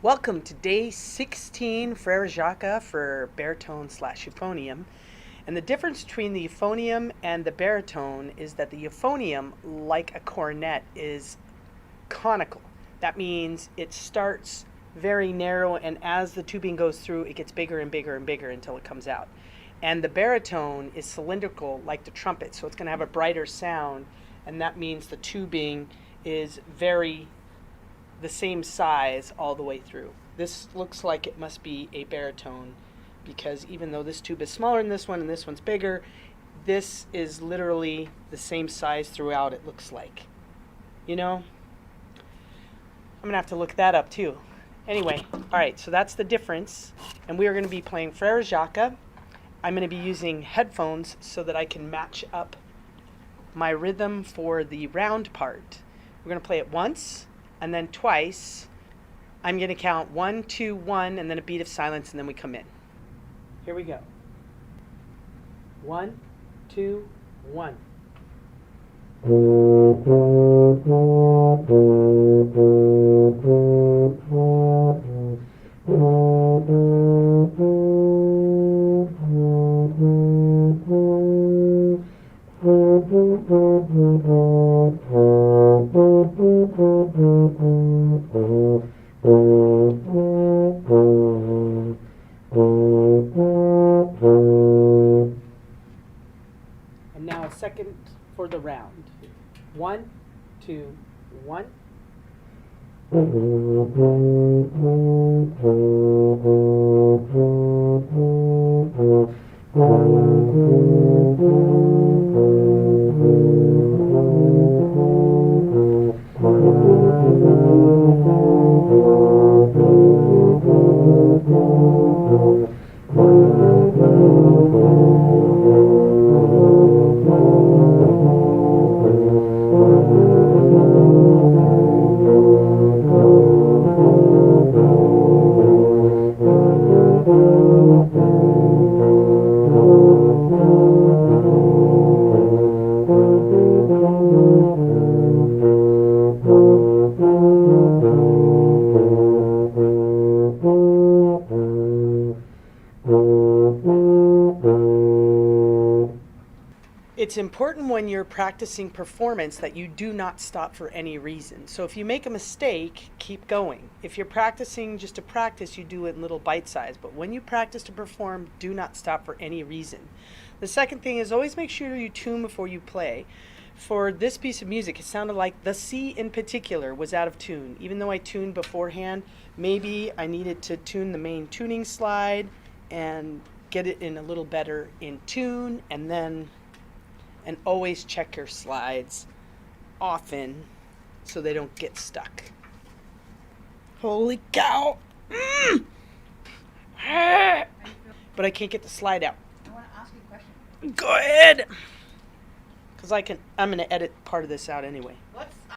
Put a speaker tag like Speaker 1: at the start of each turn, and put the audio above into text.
Speaker 1: Welcome to day 16 Frere Jacques for baritone slash euphonium. And the difference between the euphonium and the baritone is that the euphonium, like a cornet, is conical. That means it starts very narrow, and as the tubing goes through, it gets bigger and bigger and bigger until it comes out. And the baritone is cylindrical like the trumpet, so it's going to have a brighter sound, and that means the tubing is very the same size all the way through. This looks like it must be a baritone because even though this tube is smaller than this one and this one's bigger, this is literally the same size throughout, it looks like. You know? I'm going to have to look that up too. Anyway, all right, so that's the difference. And we are going to be playing Frere Jacques. I'm going to be using headphones so that I can match up my rhythm for the round part. We're going to play it once and then twice. I'm going to count 1, 2, 1, and then a beat of silence, and then we come in. Here we go. 1, 2, 1. And now a second for the round. 1, 2, 1. It's important when you're practicing performance that you do not stop for any reason. So if you make a mistake, keep going. If you're practicing just to practice, you do it in little bite size. But when you practice to perform, do not stop for any reason. The second thing is always make sure you tune before you play. For this piece of music, it sounded like the C in particular was out of tune. Even though I tuned beforehand, maybe I needed to tune the main tuning slide and get it in a little better in tune, and always check your slides often so they don't get stuck. Holy cow! But I can't get the slide out.
Speaker 2: I want to ask you a question.
Speaker 1: Go ahead! Because I'm going to edit part of this out anyway.
Speaker 2: What